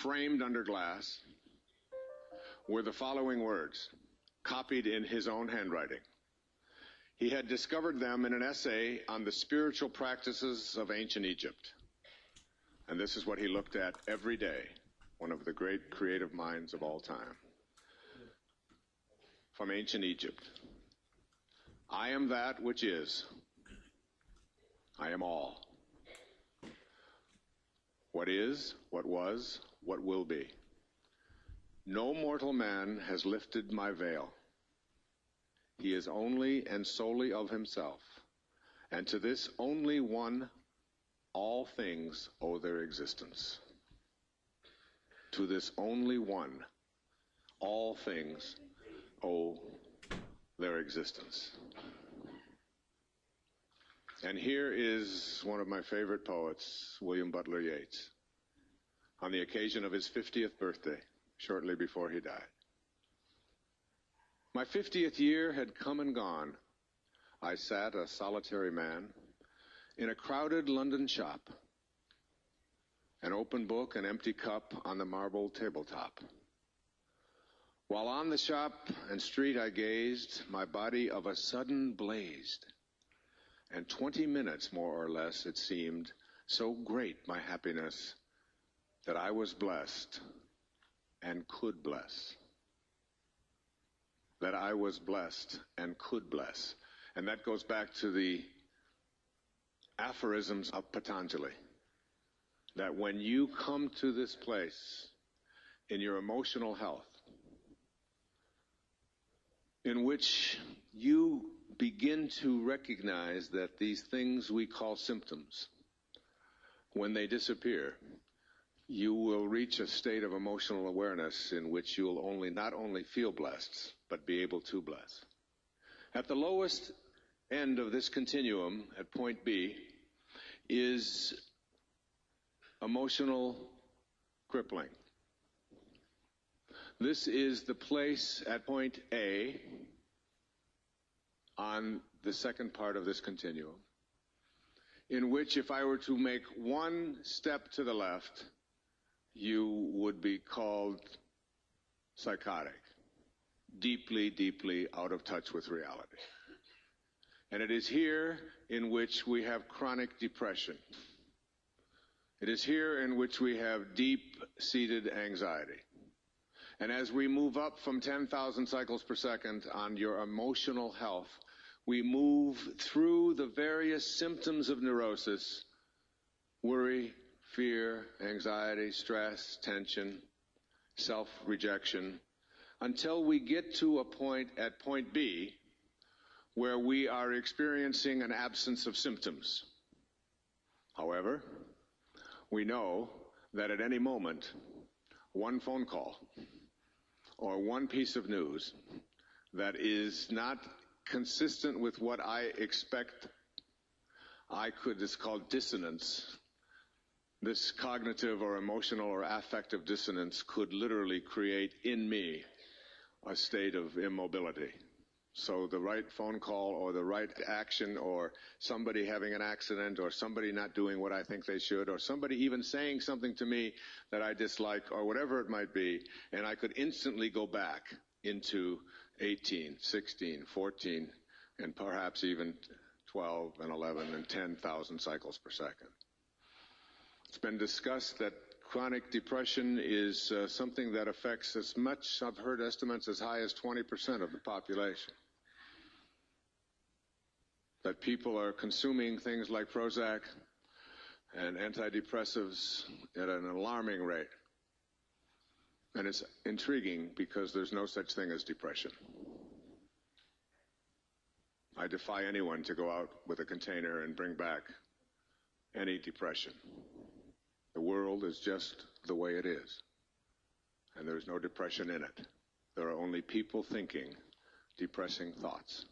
framed under glass, were the following words, copied in his own handwriting. He had discovered them in an essay on the spiritual practices of ancient Egypt. And this is what he looked at every day, one of the great creative minds of all time. From ancient Egypt. I am that which is. I am all. What is, what was, what will be. No mortal man has lifted my veil. He is only and solely of himself, and to this only one all things owe their existence. To this only one all things owe their existence. And here is one of my favorite poets, William Butler Yeats, on the occasion of his 50th birthday, shortly before he died. My 50th year had come and gone. I sat, a solitary man, in a crowded London shop, an open book, an empty cup on the marble tabletop. While on the shop and street I gazed, my body of a sudden blazed. And 20 minutes, more or less, it seemed, so great my happiness, that I was blessed and could bless. That I was blessed and could bless. And that goes back to the aphorisms of Patanjali. That when you come to this place in your emotional health, in which you begin to recognize that these things we call symptoms, when they disappear, you will reach a state of emotional awareness in which you will not only feel blessed, but be able to bless. At the lowest end of this continuum, at point B, is emotional crippling. This is the place at point A on the second part of this continuum, in which if I were to make one step to the left, you would be called psychotic, deeply, deeply out of touch with reality. And it is here in which we have chronic depression. It is here in which we have deep-seated anxiety. And as we move up from 10,000 cycles per second on your emotional health, we move through the various symptoms of neurosis, worry, fear, anxiety, stress, tension, self-rejection, until we get to a point at point B where we are experiencing an absence of symptoms. However, we know that at any moment, one phone call or one piece of news that is not consistent with what I expect it's called dissonance. This cognitive or emotional or affective dissonance could literally create in me a state of immobility. So the right phone call or the right action or somebody having an accident or somebody not doing what I think they should or somebody even saying something to me that I dislike or whatever it might be, and I could instantly go back into 18, 16, 14, and perhaps even 12 and 11 and 10,000 cycles per second. It's been discussed that chronic depression is something that affects as much, I've heard estimates as high as 20% of the population. That people are consuming things like Prozac and antidepressives at an alarming rate. And it's intriguing because there's no such thing as depression. I defy anyone to go out with a container and bring back any depression. The world is just the way it is. And there's no depression in it. There are only people thinking depressing thoughts.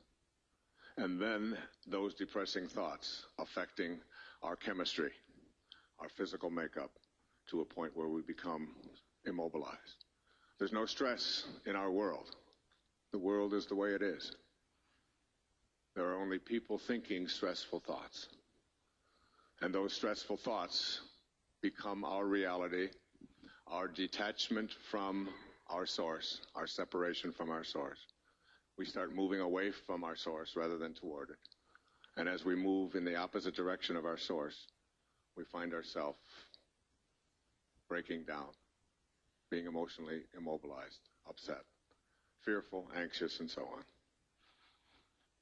And then those depressing thoughts affecting our chemistry, our physical makeup, to a point where we become immobilized. There's no stress in our world. The world is the way it is. There are only people thinking stressful thoughts. And those stressful thoughts become our reality, our detachment from our source, our separation from our source. We start moving away from our source rather than toward it. And as we move in the opposite direction of our source, we find ourselves breaking down, being emotionally immobilized, upset, fearful, anxious, and so on.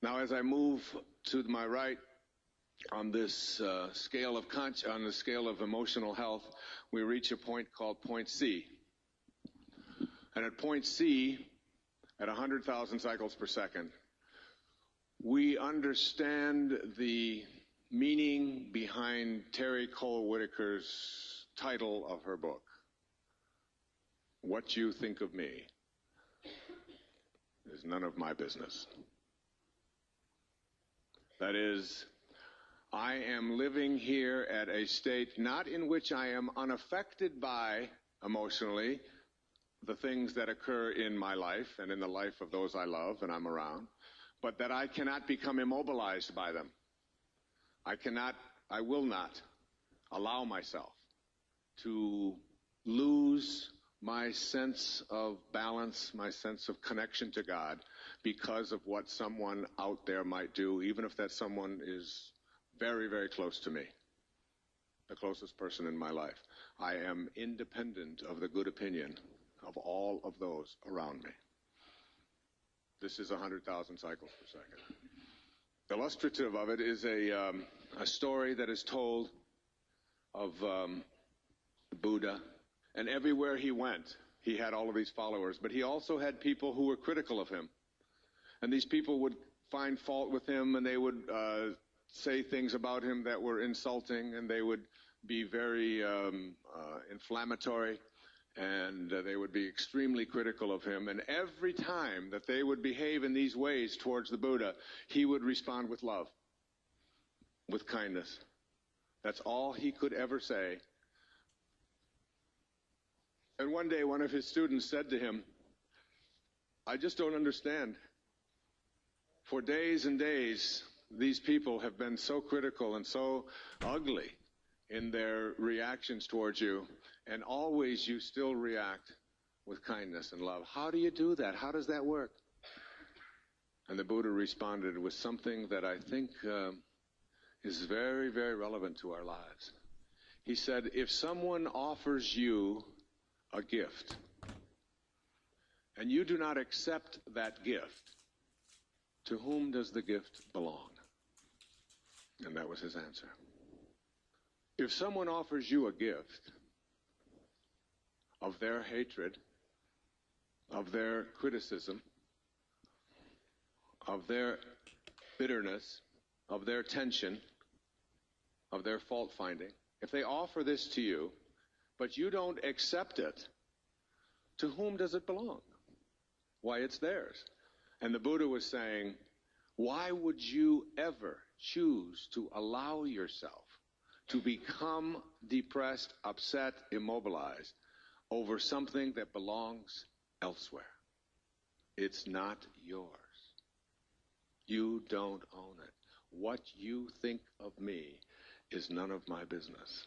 Now, as I move to my right on this scale of emotional health, we reach a point called point C. And at point C, at 100,000 cycles per second, we understand the meaning behind Terry Cole-Whittaker's title of her book, What You Think of Me Is None of My Business. That is, I am living here at a state not in which I am unaffected by, emotionally, the things that occur in my life and in the life of those I love and I'm around, but that I cannot become immobilized by them. I will not allow myself to lose my sense of balance, my sense of connection to God, because of what someone out there might do, even if that someone is very, very close to me, the closest person in my life. I am independent of the good opinion of all of those around me. This is 100,000 cycles per second. Illustrative of it is a story that is told of Buddha. And everywhere he went, he had all of these followers. But he also had people who were critical of him. And these people would find fault with him, and they would say things about him that were insulting, and they would be very inflammatory, and they would be extremely critical of him. And every time that they would behave in these ways towards the Buddha, he would respond with love, with kindness. That's all he could ever say. And one day, one of his students said to him, I just don't understand. For days and days, these people have been so critical and so ugly in their reactions towards you, and always you still react with kindness and love. How do you do that? How does that work? And the Buddha responded with something that I think is very, very relevant to our lives. He said, if someone offers you a gift, and you do not accept that gift, to whom does the gift belong? And that was his answer. If someone offers you a gift of their hatred, of their criticism, of their bitterness, of their tension, of their fault finding, if they offer this to you, but you don't accept it, to whom does it belong? Why, it's theirs. And the Buddha was saying, why would you ever choose to allow yourself to become depressed, upset, immobilized over something that belongs elsewhere? It's not yours. You don't own it. What you think of me is none of my business.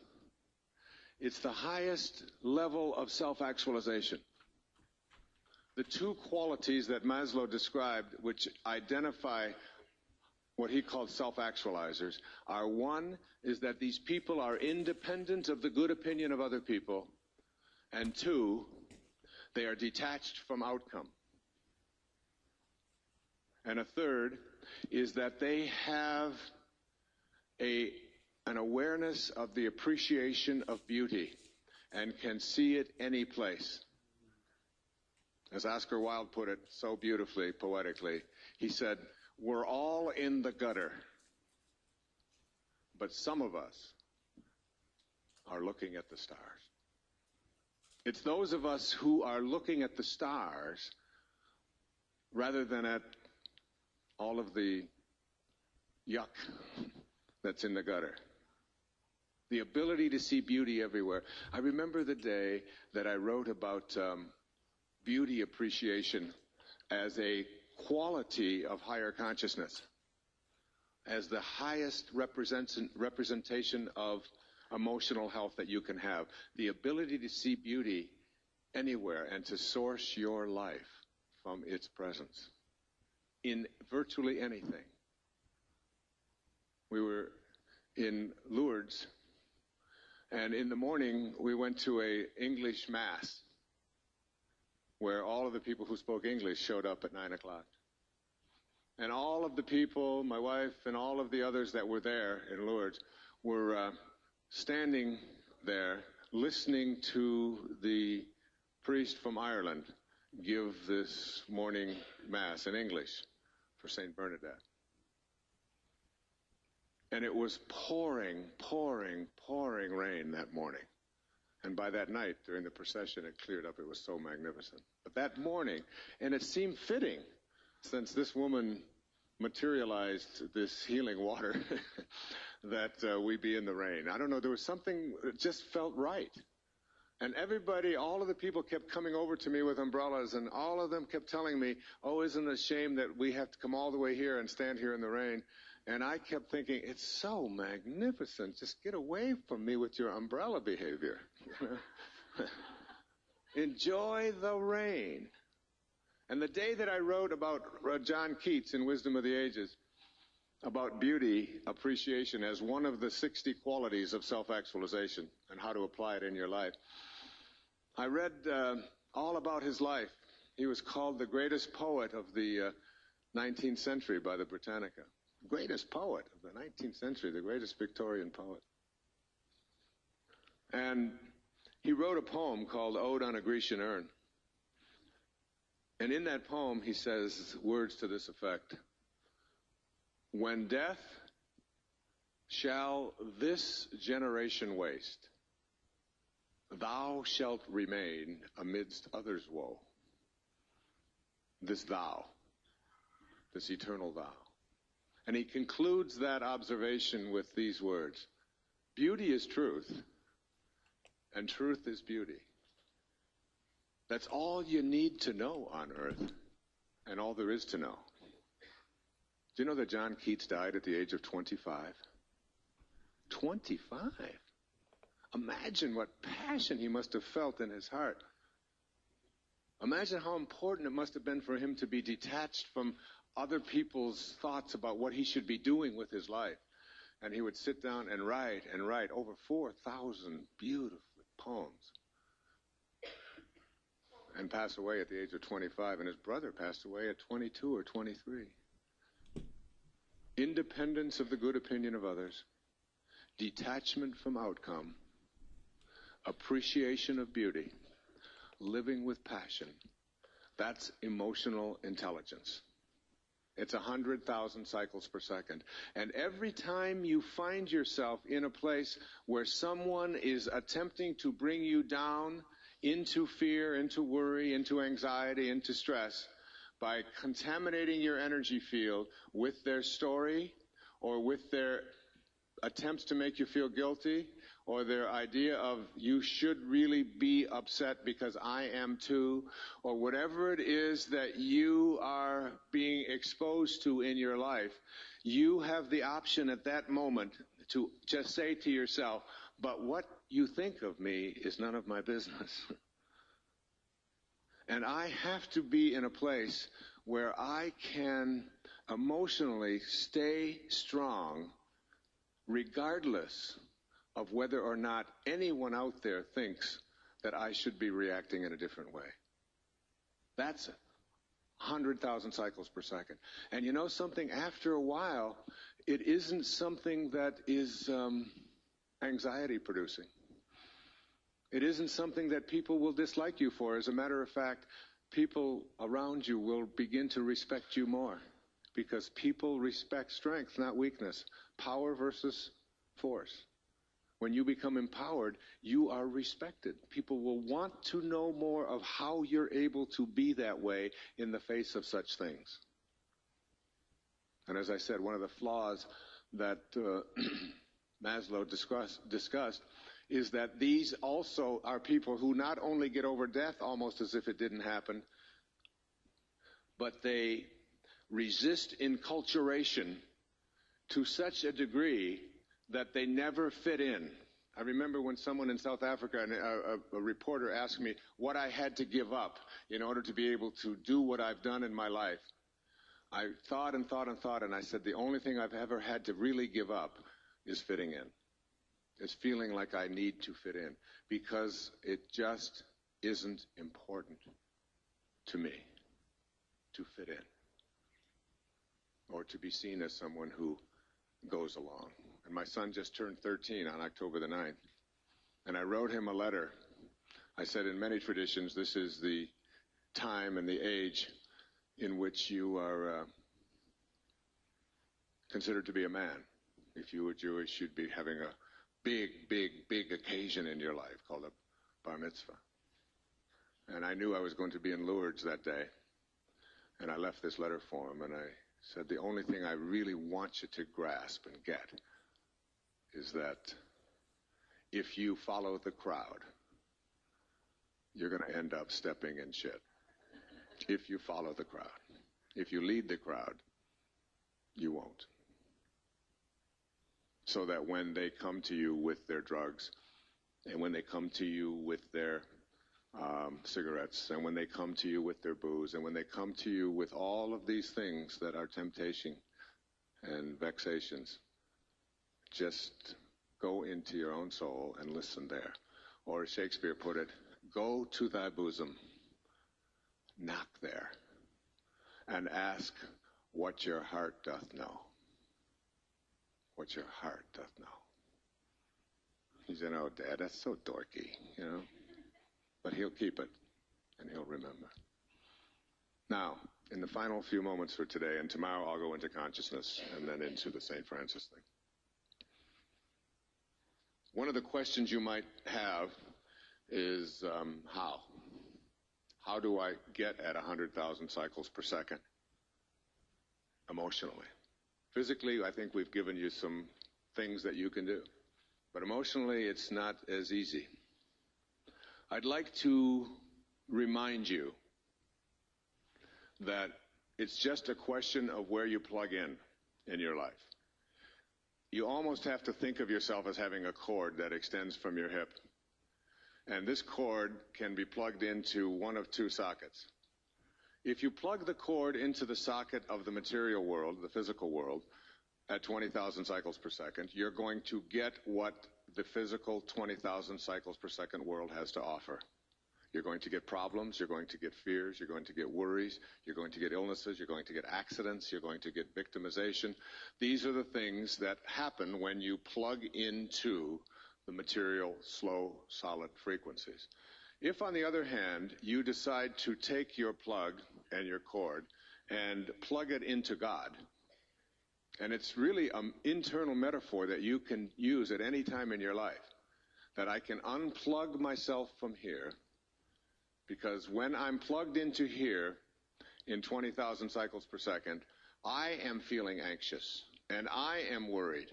It's the highest level of self-actualization. The two qualities that Maslow described, which identify what he called self-actualizers, are one is that these people are independent of the good opinion of other people, and two, they are detached from outcome. And a third is that they have an awareness of the appreciation of beauty and can see it any place. As Oscar Wilde put it so beautifully, poetically, he said, we're all in the gutter, but some of us are looking at the stars. It's those of us who are looking at the stars rather than at all of the yuck that's in the gutter. The ability to see beauty everywhere. I remember the day that I wrote about beauty appreciation as a quality of higher consciousness, as the highest representation of emotional health that you can have. The ability to see beauty anywhere and to source your life from its presence in virtually anything. We were in Lourdes, and in the morning we went to a English mass where all of the people who spoke English showed up at 9 o'clock. And all of the people, my wife and all of the others that were there in Lourdes, were standing there listening to the priest from Ireland give this morning mass in English for St. Bernadette. And it was pouring rain that morning. And by that night, during the procession, it cleared up. It was so magnificent. But that morning, and it seemed fitting, since this woman materialized this healing water, that we be in the rain. I don't know, there was something that just felt right. And everybody, all of the people kept coming over to me with umbrellas, and all of them kept telling me, oh, isn't it a shame that we have to come all the way here and stand here in the rain? And I kept thinking, it's so magnificent. Just get away from me with your umbrella behavior. Enjoy the rain. And the day that I wrote about John Keats in Wisdom of the Ages, about beauty appreciation as one of the 60 qualities of self-actualization and how to apply it in your life, I read all about his life. He was called the greatest poet of the 19th century by the Britannica. Greatest poet of the 19th century, the greatest Victorian poet. And he wrote a poem called Ode on a Grecian Urn. And in that poem, he says words to this effect: when death shall this generation waste, thou shalt remain amidst others' woe. This thou, this eternal thou. And he concludes that observation with these words: beauty is truth, and truth is beauty. That's all you need to know on earth, and all there is to know. Do you know that John Keats died at the age of 25? 25? Imagine what passion he must have felt in his heart. Imagine how important it must have been for him to be detached from other people's thoughts about what he should be doing with his life. And he would sit down and write over 4,000 beautiful poems and pass away at the age of 25. And his brother passed away at 22 or 23. Independence of the good opinion of others, detachment from outcome, appreciation of beauty, living with passion. That's emotional intelligence. It's 100,000 cycles per second. And every time you find yourself in a place where someone is attempting to bring you down into fear, into worry, into anxiety, into stress, by contaminating your energy field with their story or with their attempts to make you feel guilty, or their idea of you should really be upset because I am too, or whatever it is that you are being exposed to in your life, you have the option at that moment to just say to yourself, but what you think of me is none of my business. And I have to be in a place where I can emotionally stay strong regardless of whether or not anyone out there thinks that I should be reacting in a different way. That's it. 100,000 cycles per second. And you know something? After a while, it isn't something that is anxiety producing. It isn't something that people will dislike you for. As a matter of fact, people around you will begin to respect you more, because people respect strength, not weakness. Power versus force. When you become empowered, you are respected. People will want to know more of how you're able to be that way in the face of such things. And as I said, one of the flaws that Maslow discussed is that these also are people who not only get over death almost as if it didn't happen, but they resist enculturation to such a degree that they never fit in. I remember when someone in South Africa, a reporter asked me what I had to give up in order to be able to do what I've done in my life. I thought and thought and thought, and I said, the only thing I've ever had to really give up is fitting in. It's feeling like I need to fit in, because it just isn't important to me to fit in or to be seen as someone who goes along. And my son just turned 13 on October the 9th, and I wrote him a letter. I said, in many traditions, this is the time and the age in which you are considered to be a man. If you were Jewish, you'd be having a big occasion in your life called a bar mitzvah. And I knew I was going to be in Lourdes that day, and I left this letter for him, and I said, the only thing I really want you to grasp and get is that if you follow the crowd, you're going to end up stepping in shit. If you follow the crowd. If you lead the crowd, you won't. So that when they come to you with their drugs, and when they come to you with their cigarettes, and when they come to you with their booze, and when they come to you with all of these things that are temptation and vexations, just go into your own soul and listen there. Or as Shakespeare put it, go to thy bosom, knock there, and ask what your heart doth know. What your heart doth know. He said, oh, Dad, that's so dorky, you know. But he'll keep it, and he'll remember. Now, in the final few moments for today, and tomorrow I'll go into consciousness and then into the St. Francis thing. One of the questions you might have is how? How do I get at 100,000 cycles per second emotionally? Physically, I think we've given you some things that you can do. But emotionally, it's not as easy. I'd like to remind you that it's just a question of where you plug in your life. You almost have to think of yourself as having a cord that extends from your hip. And this cord can be plugged into one of two sockets. If you plug the cord into the socket of the material world, the physical world, at 20,000 cycles per second, you're going to get what the physical 20,000 cycles per second world has to offer. You're going to get problems, you're going to get fears, you're going to get worries, you're going to get illnesses, you're going to get accidents, you're going to get victimization. These are the things that happen when you plug into the material, slow, solid frequencies. If, on the other hand, you decide to take your plug and your cord and plug it into God, and it's really an internal metaphor that you can use at any time in your life, that I can unplug myself from here, because when I'm plugged into here in 20,000 cycles per second, I am feeling anxious, and I am worried,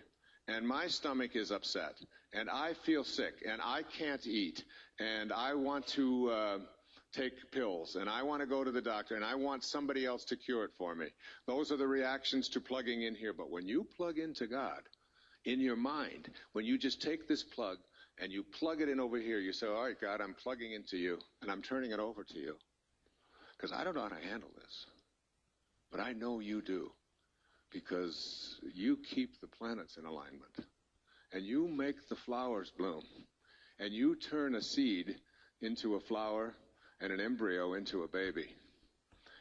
and my stomach is upset, and I feel sick, and I can't eat, and I want to take pills, and I want to go to the doctor, and I want somebody else to cure it for me. Those are the reactions to plugging in here. But when you plug into God, in your mind, when you just take this plug and you plug it in over here, you say, all right, God, I'm plugging into you, and I'm turning it over to you. Because I don't know how to handle this. But I know you do. Because you keep the planets in alignment. And you make the flowers bloom. And you turn a seed into a flower and an embryo into a baby.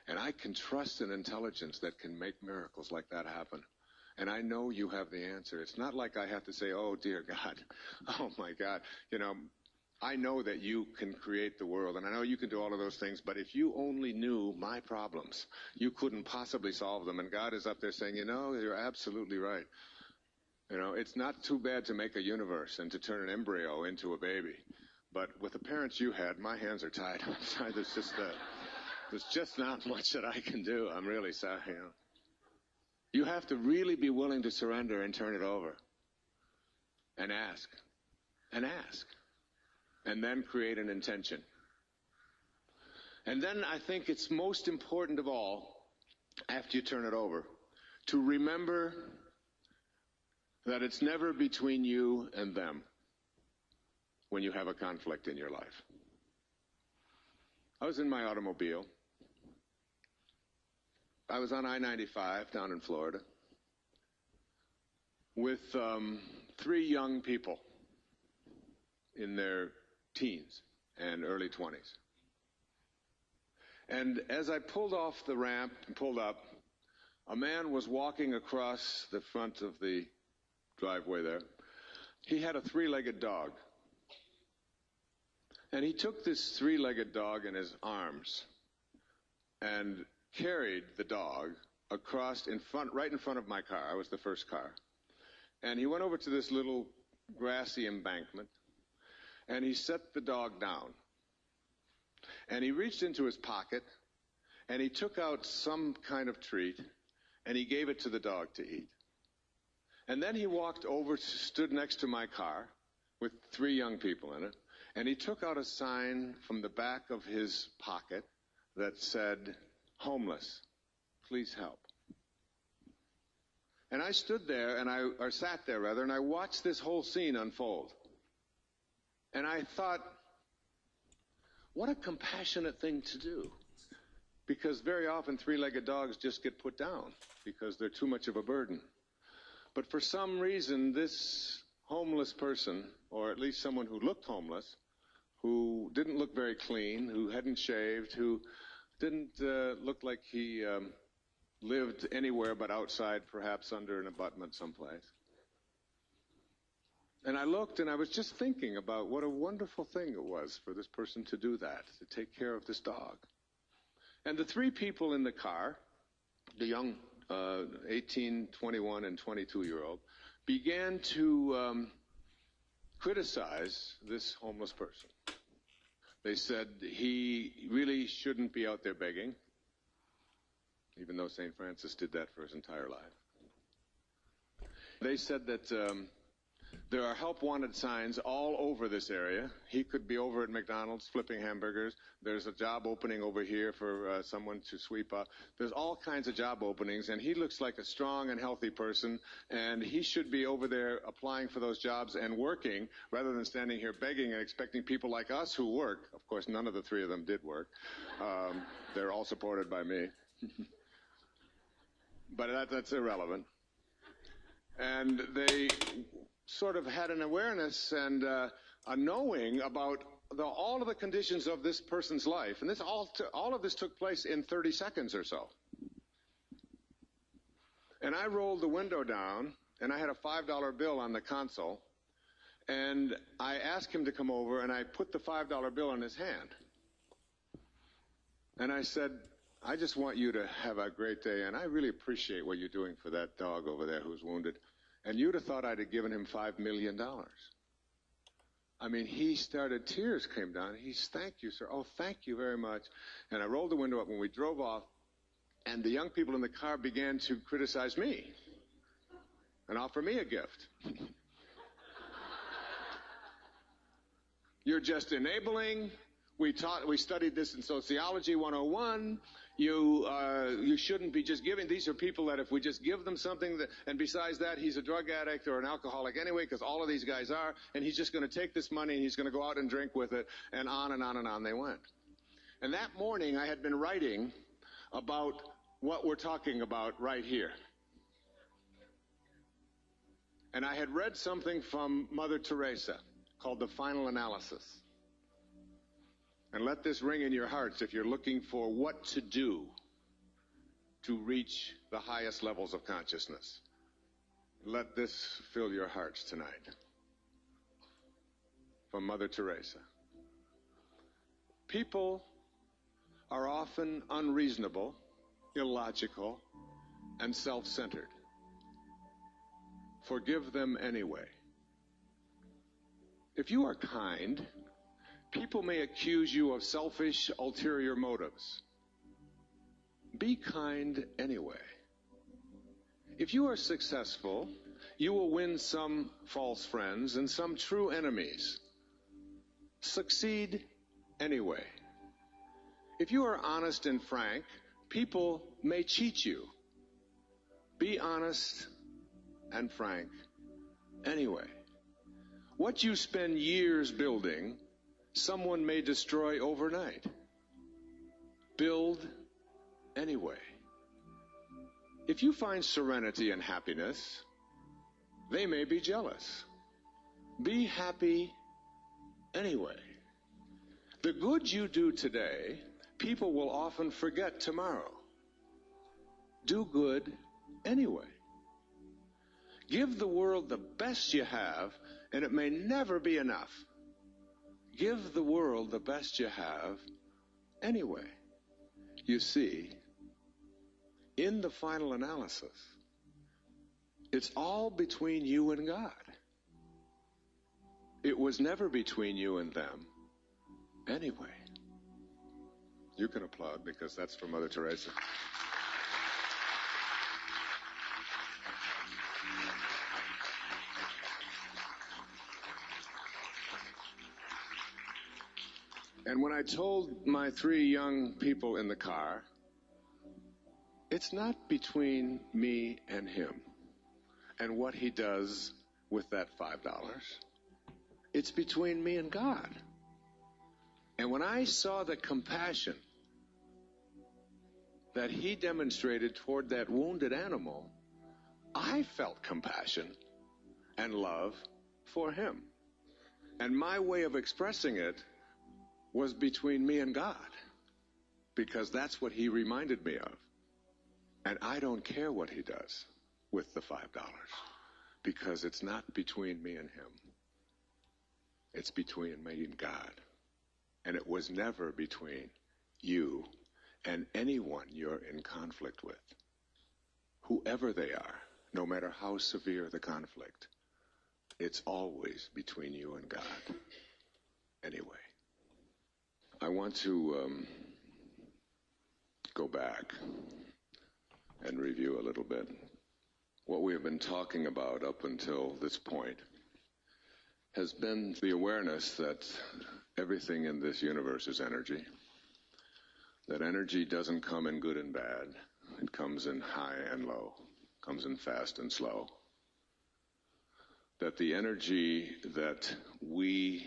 And I can trust an intelligence that can make miracles like that happen. And I know you have the answer. It's not like I have to say, oh, dear God, oh, my God. You know, I know that you can create the world, and I know you can do all of those things, but if you only knew my problems, you couldn't possibly solve them. And God is up there saying, you know, you're absolutely right. You know, it's not too bad to make a universe and to turn an embryo into a baby. But with the parents you had, my hands are tied. I'm sorry, there's just not much that I can do. I'm really sorry. You know. You have to really be willing to surrender and turn it over. And ask. And ask. And then create an intention. And then I think it's most important of all, after you turn it over, to remember that it's never between you and them. when you have a conflict in your life. I was in my automobile. I was on I-95 down in Florida with 3 young people in their teens and early 20s. And as I pulled off the ramp and pulled up, a man was walking across the front of the driveway there. He had a 3-legged dog. And he took this 3-legged dog in his arms and carried the dog across right in front of my car. I was the first car. And he went over to this little grassy embankment, and he set the dog down. And he reached into his pocket, and he took out some kind of treat, and he gave it to the dog to eat. And then he walked over, stood next to my car with 3 young people in it, and he took out a sign from the back of his pocket that said, "Homeless, please help." And I stood there, or sat there rather, and I watched this whole scene unfold. And I thought, what a compassionate thing to do. Because very often 3-legged dogs just get put down because they're too much of a burden. But for some reason, this homeless person, or at least someone who looked homeless, who didn't look very clean, who hadn't shaved, who didn't look like he lived anywhere but outside, perhaps under an abutment someplace. And I looked, and I was just thinking about what a wonderful thing it was for this person to do that, to take care of this dog. And the 3 people in the car, the young 18, 21, and 22-year-old, began to criticize this homeless person. They said he really shouldn't be out there begging, even though St. Francis did that for his entire life. They said that there are help wanted signs all over this area. He could be over at McDonald's flipping hamburgers. There's a job opening over here for someone to sweep up. There's all kinds of job openings, and he looks like a strong and healthy person, and he should be over there applying for those jobs and working rather than standing here begging and expecting people like us who work. Of course, none of the 3 of them did work. They're all supported by me. But that's irrelevant. And they sort of had an awareness and a knowing about all of the conditions of this person's life. And all of this took place in 30 seconds or so. And I rolled the window down, and I had a $5 bill on the console. And I asked him to come over, and I put the $5 bill in his hand. And I said, "I just want you to have a great day, and I really appreciate what you're doing for that dog over there who's wounded." And you'd have thought I'd have given him $5 million. I mean, tears came down. He's, "Thank you, sir. Oh, thank you very much." And I rolled the window up when we drove off, and the young people in the car began to criticize me and offer me a gift. "You're just enabling. We studied this in Sociology 101. You shouldn't be just giving. These are people that if we just give them something, and besides that, he's a drug addict or an alcoholic anyway, because all of these guys are, and he's just going to take this money and he's going to go out and drink with it," and on and on and on they went. And that morning, I had been writing about what we're talking about right here. And I had read something from Mother Teresa called The Final Analysis. And let this ring in your hearts if you're looking for what to do to reach the highest levels of consciousness. Let this fill your hearts tonight. From Mother Teresa. People are often unreasonable, illogical, and self-centered. Forgive them anyway. If you are kind, people may accuse you of selfish, ulterior motives. Be kind anyway. If you are successful, you will win some false friends and some true enemies. Succeed anyway. If you are honest and frank, people may cheat you. Be honest and frank anyway. What you spend years building, someone may destroy overnight. Build anyway. If you find serenity and happiness, they may be jealous. Be happy anyway. The good you do today, people will often forget tomorrow. Do good anyway. Give the world the best you have, and it may never be enough. Give the world the best you have anyway. You see, in the final analysis, it's all between you and God. It was never between you and them anyway. You can applaud because that's from Mother Teresa. And when I told my 3 young people in the car, it's not between me and him and what he does with that $5. It's between me and God. And when I saw the compassion that he demonstrated toward that wounded animal, I felt compassion and love for him. And my way of expressing it was between me and God, because that's what he reminded me of. And I don't care what he does with the $5, because it's not between me and him. It's between me and God. And it was never between you and anyone you're in conflict with, whoever they are, no matter how severe the conflict. It's always between you and God. Anyway, I want to go back and review a little bit. What we have been talking about up until this point has been the awareness that everything in this universe is energy, that energy doesn't come in good and bad. It comes in high and low, comes in fast and slow. That the energy that we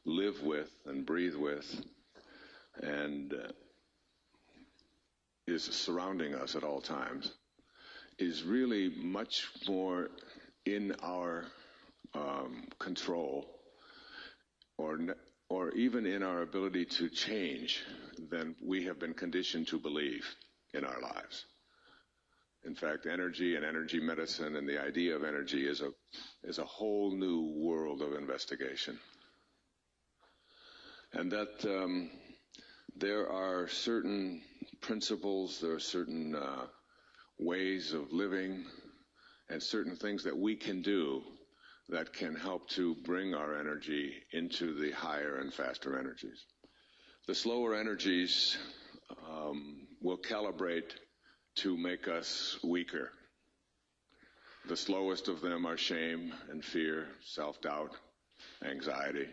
live with and breathe with and is surrounding us at all times is really much more in our control or even in our ability to change than we have been conditioned to believe in our lives. In fact, energy and energy medicine and the idea of energy is a whole new world of investigation. And that there are certain principles, there are certain ways of living, and certain things that we can do that can help to bring our energy into the higher and faster energies. The slower energies will calibrate to make us weaker. The slowest of them are shame and fear, self-doubt, anxiety,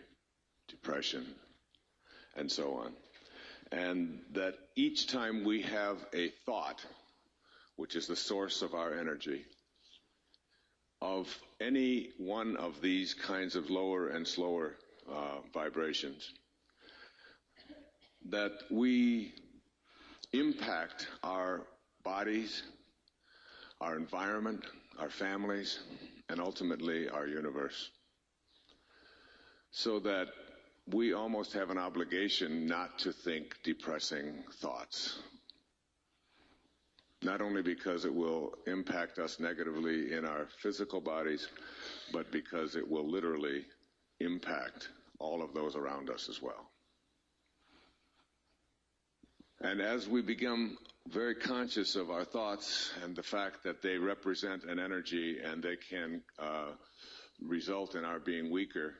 depression, and so on. And that each time we have a thought, which is the source of our energy, of any one of these kinds of lower and slower vibrations, that we impact our bodies, our environment, our families, and ultimately our universe. So that we almost have an obligation not to think depressing thoughts. Not only because it will impact us negatively in our physical bodies, but because it will literally impact all of those around us as well. And as we become very conscious of our thoughts and the fact that they represent an energy and they can result in our being weaker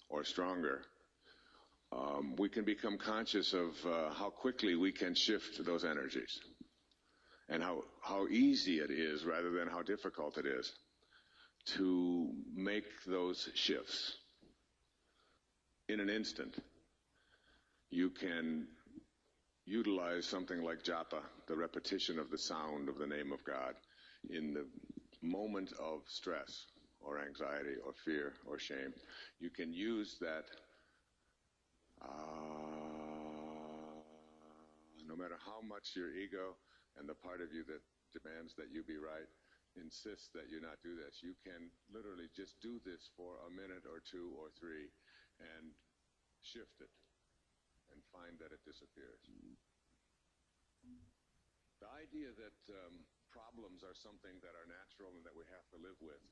or stronger, we can become conscious of how quickly we can shift those energies and how easy it is rather than how difficult it is to make those shifts. In an instant, you can utilize something like japa, the repetition of the sound of the name of God, in the moment of stress or anxiety or fear or shame. You can use that no matter how much your ego and the part of you that demands that you be right insists that you not do this. You can literally just do this for a minute or two or three and shift it and find that it disappears. The idea that problems are something that are natural and that we have to live with